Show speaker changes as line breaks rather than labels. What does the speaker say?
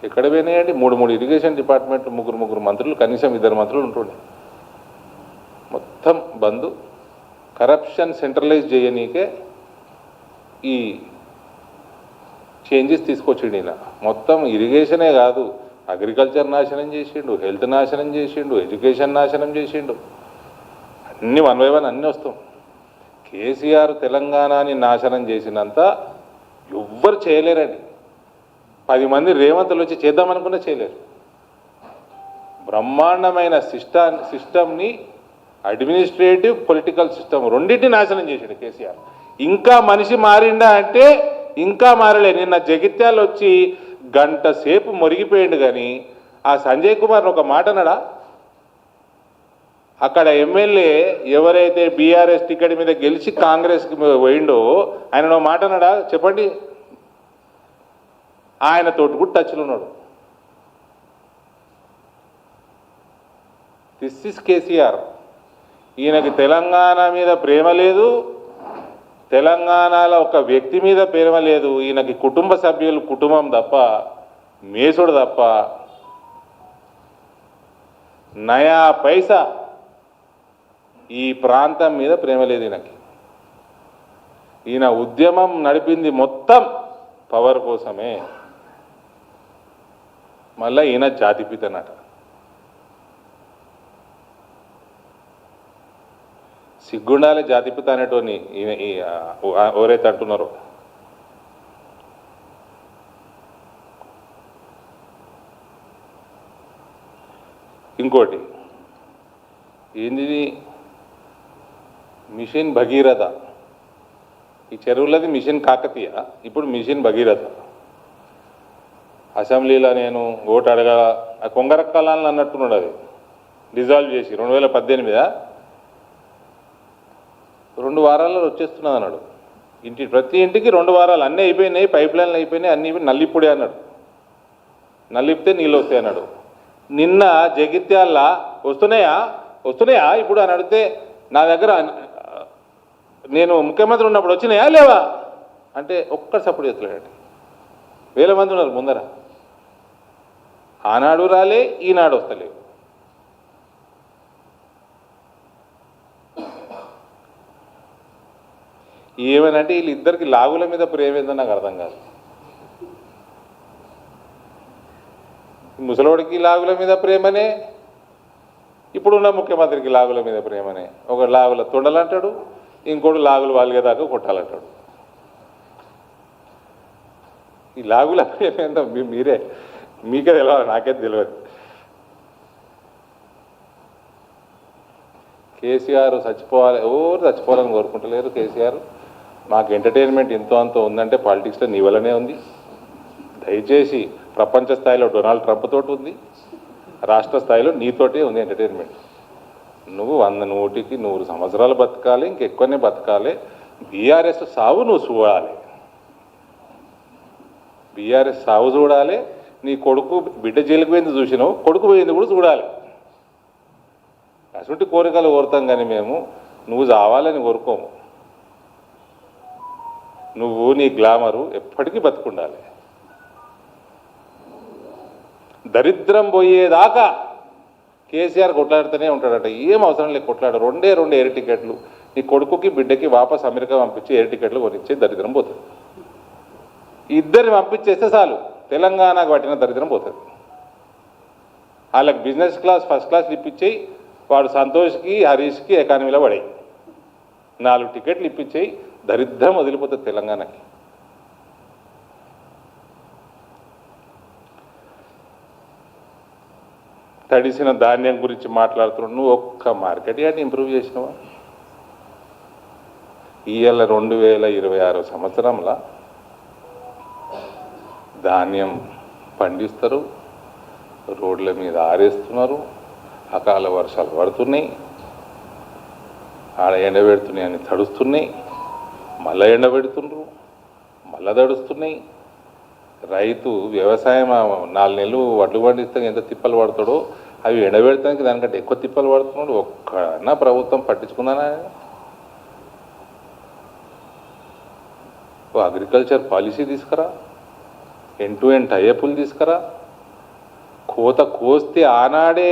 ఎక్కడ పోయినాయండి? మూడు irrigation department, ముగ్గురు మంత్రులు, కనీసం 2 మంత్రులు ఉంటుండే. మొత్తం బంద్. కరప్షన్ సెంట్రలైజ్ చేయనీకే ఈ చేంజెస్ తీసుకొచ్చిండు ఈయన. మొత్తం ఇరిగేషనే కాదు, అగ్రికల్చర్ నాశనం చేసిండు, హెల్త్ నాశనం చేసిండు, ఎడ్యుకేషన్ నాశనం చేసిండు. అన్నీ 1 by 1 అన్నీ వస్తాం. కేసీఆర్ తెలంగాణని నాశనం చేసినంత ఎవ్వరు చేయలేరండి. 10 మంది రేవంతులు వచ్చి చేద్దామనుకున్నా చేయలేరు. బ్రహ్మాండమైన సిస్టమ్ని, అడ్మినిస్ట్రేటివ్ పొలిటికల్ సిస్టమ్ రెండింటిని నాశనం చేశాడు కేసీఆర్. ఇంకా మనిషి మారిండా అంటే ఇంకా మారలే. నిన్న జగిత్యాలు వచ్చి గంట సేపు మొరిగిపోయిండు. కానీ ఆ సంజయ్ కుమార్ ఒక మాట అన్నాడా? అక్కడ ఎమ్మెల్యే ఎవరైతే బీఆర్ఎస్ టికెట్ మీద గెలిచి కాంగ్రెస్కి పోయిండో ఆయన ఒక మాట అన్నాడా? చెప్పండి. ఆయన తోటి కూడా టచ్లో ఉన్నాడు. This is KCR. ఈయనకి తెలంగాణ మీద ప్రేమ లేదు, తెలంగాణలో ఒక వ్యక్తి మీద ప్రేమ లేదు. ఈయనకి కుటుంబ సభ్యులు, కుటుంబం తప్ప, మేసుడు తప్ప నయా పైసా ఈ ప్రాంతం మీద ప్రేమ లేదు ఈయనకి. ఈయన ఉద్యమం నడిపింది మొత్తం పవర్ కోసమే. మళ్ళీ ఈయన జాతిపితనట. సిగ్గుండాలి జాతిపిత అనేటోని ఈయన ఎవరైతే అంటున్నారో. ఇంకోటి ఏంది? మిషన్ భగీరథ. ఈ చెరువులది మిషన్ కాకతీయ, ఇప్పుడు మిషన్ భగీరథ. అసెంబ్లీలో నేను ఓటు అడగా కొంగరక్కలాలని అన్నట్టున్నాడు. అది డిజాల్వ్ చేసి 2018 2 వారాల్లో వచ్చేస్తున్నది అన్నాడు. ప్రతి ఇంటికి 2 వారాలు అన్నీ అయిపోయినాయి, పైప్ లైన్లు అయిపోయినాయి, అన్నీ నల్లిప్పుడే అన్నాడు. నల్లిపితే నీళ్ళు వస్తాయి అన్నాడు. నిన్న జగిత్యాల వస్తున్నాయా ఇప్పుడు అని అడిగితే నా దగ్గర నేను ముఖ్యమంత్రి ఉన్నప్పుడు వచ్చినాయా లేవా అంటే ఒక్కటి సపోర్ట్ చేస్తలేడు. 1000 మంది ఉన్నారు ముందర. ఆనాడు రాలే, ఈనాడు వస్తలేవు. ఏమనంటే వీళ్ళిద్దరికి లాగుల మీద ప్రేమ ఏందో నాకు అర్థం కాదు. ముసలోడికి లాగుల మీద ప్రేమనే, ఇప్పుడున్న ముఖ్యమంత్రికి లాగుల మీద ప్రేమనే. ఒక లాగుల తొండలంటాడు, ఇంకోటి లాగులు వాలిగేదాకా కొట్టాలంటాడు. ఈ లాగుల ప్రేమ ఏందో మీకే తెలియాలి, నాకే తెలియదు. కేసీఆర్ చచ్చిపోవాలి, ఎవరు చచ్చిపోవాలని కోరుకుంటలేరు. కేసీఆర్ మాకు ఎంటర్టైన్మెంట్ ఎంతో అంత ఉందంటే పాలిటిక్స్లో నీ వల్లనే ఉంది. దయచేసి ప్రపంచ స్థాయిలో డొనాల్డ్ ట్రంప్ తోటి ఉంది, రాష్ట్ర స్థాయిలో నీతోటే ఉంది ఎంటర్టైన్మెంట్. నువ్వు 100 సంవత్సరాలు బతకాలి, ఇంకెక్కువనే బతకాలి. బీఆర్ఎస్ సావు నువ్వు చూడాలి, బీఆర్ఎస్ సావు చూడాలి. నీ కొడుకు బిడ్డ జైలుకు పోయింది చూసినావు, కొడుకు పోయింది కూడా చూడాలి. అటువంటి కోరికలు కోరుతాం కానీ మేము నువ్వు చావాలని కోరుకోము. నువ్వు నీ గ్లామరు ఎప్పటికీ బతుకుండాలి. దరిద్రం పోయేదాకా కేసీఆర్ కొట్లాడుతూనే ఉంటాడట. ఏం అవసరం లేదు కొట్లాడు. 2 ఎయిర్ టికెట్లు నీ కొడుకుకి బిడ్డకి వాపస్ అమెరికా పంపించి ఎయిర్ టికెట్లు కొనిచ్చే దరిద్రం పోతుంది. ఇద్దరిని పంపించేస్తే చాలు, తెలంగాణకు పట్టిన దరిద్రం పోతుంది. వాళ్ళకి బిజినెస్ క్లాస్, ఫస్ట్ క్లాస్ ఇప్పించేయి. వాడు సంతోష్కి, హరీష్కి ఎకానమీలో పడాయి. 4 టికెట్లు ఇప్పించేయి, దరిద్రం వదిలిపోతుంది తెలంగాణకి. తడిసిన ధాన్యం గురించి మాట్లాడుతున్నావు. నువ్వు ఒక్క మార్కెట్ యార్డ్ ఇంప్రూవ్ చేసినావా? ఇవాళ 2026 సంవత్సరంలో ధాన్యం పండిస్తారు, రోడ్ల మీద ఆరేస్తున్నారు, అకాల వర్షాలు పడుతున్నాయి, ఆడ ఎండబెడుతున్నాయని తడుస్తున్నాయి, మళ్ళీ ఎండబెడుతుండ్రు, మళ్ళీ తడుస్తున్నాయి. రైతు వ్యవసాయం 4 నెలలు వడ్లు పండిస్తే ఎంత తిప్పలు పడతాడో అవి ఎండబెడతానికి దానికంటే ఎక్కువ తిప్పలు పడుతున్నాడు. ఒక్కడన్నా ప్రభుత్వం పట్టించుకుందానా? అగ్రికల్చర్ పాలసీ తీసుకురా, ఎండ్ టు ఎండ్ టైఅప్లు తీసుకురా. కోత కోస్తే ఆనాడే